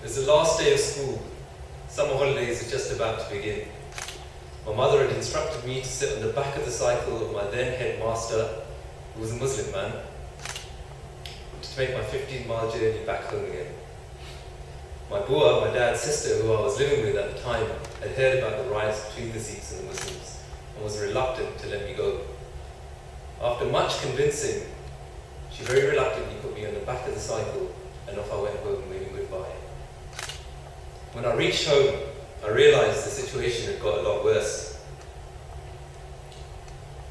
was the last day of school. Summer holidays were just about to begin. My mother had instructed me to sit on the back of the cycle of my then headmaster, who was a Muslim man, to make my 15-mile journey back home again. My bua, my dad's sister, who I was living with at the time, had heard about the riots between the Sikhs and the Muslims and was reluctant to let me go. After much convincing, she very reluctantly put me on the back of the cycle, and off I went home waving goodbye. When I reached home, I realized the situation had got a lot worse.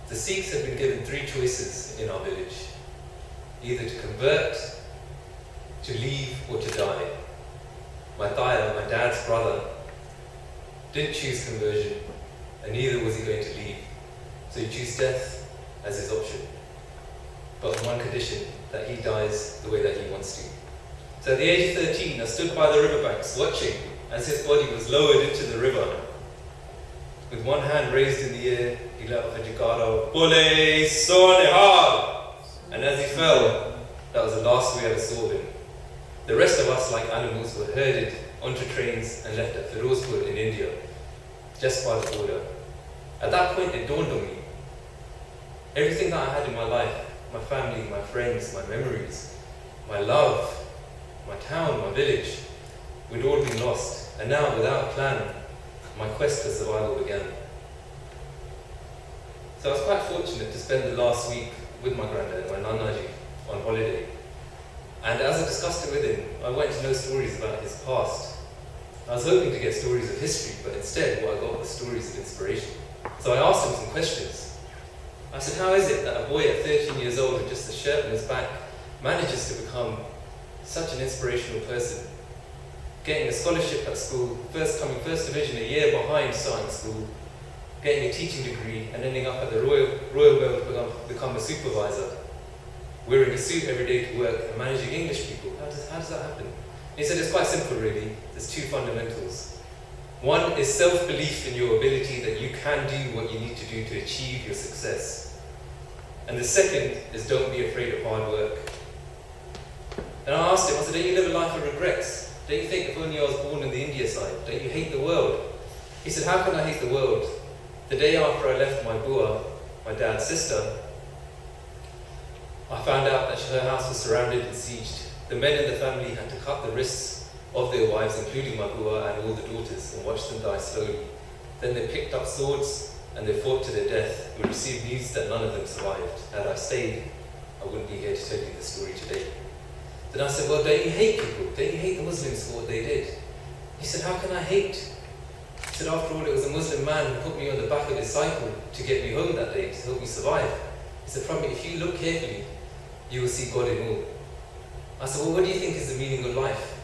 The Sikhs had been given 3 choices in our village: either to convert, to leave, or to die. My Taya, my dad's brother, didn't choose conversion, and neither was he going to leave. So he chose death as his option, but on one condition, that he dies the way that he wants to. So at the age of 13, I stood by the riverbanks watching as his body was lowered into the river. With one hand raised in the air, he let off a jikara, Bole Sonehal! And as he fell, that was the last we ever saw him. The rest of us, like animals, were herded onto trains and left at Firozpur in India, just by the border. At that point, it dawned on me. Everything that I had in my life, my family, my friends, my memories, my love, my town, my village, we'd all been lost. And now, without a plan, my quest for survival began. So I was quite fortunate to spend the last week with my granddad, my Nanaji, on holiday. And as I discussed it with him, I went to know stories about his past. I was hoping to get stories of history, but instead what I got was stories of inspiration. So I asked him some questions. I said, how is it that a boy at 13 years old with just a shirt on his back manages to become such an inspirational person? Getting a scholarship at school, coming first division a year behind starting school, getting a teaching degree, and ending up at the Royal Mail to become a supervisor, wearing a suit every day to work and managing English people. How does that happen? He said, it's quite simple really. There's 2 fundamentals. One is self-belief in your ability that you can do what you need to do to achieve your success. And the second is don't be afraid of hard work. And I asked him, I said, don't you live a life of regrets? Don't you think if only I was born on the India side? Don't you hate the world? He said, how can I hate the world? The day after I left my bua, my dad's sister, I found out that her house was surrounded and sieged. The men in the family had to cut the wrists of their wives, including my bua and all the daughters, and watch them die slowly. Then they picked up swords and they fought to their death. We received news that none of them survived. Had I stayed, I wouldn't be here to tell you the story today. Then I said, well, don't you hate people? Don't you hate the Muslims for what they did? He said, how can I hate? He said, after all, it was a Muslim man who put me on the back of his cycle to get me home that day, to help me survive. He said, Prabhmeet, if you look carefully, you will see God in all. I said, well, what do you think is the meaning of life?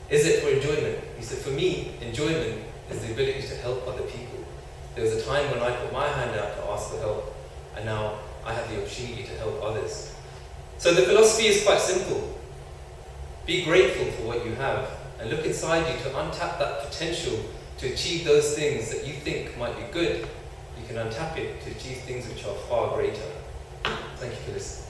Is it for enjoyment? He said, for me, enjoyment is the ability to help other people. There was a time when I put my hand out to ask for help, and now I have the opportunity to help others. So the philosophy is quite simple. Be grateful for what you have, and look inside you to untap that potential to achieve those things that you think might be good. You can untap it to achieve things which are far greater. Thank you for listening.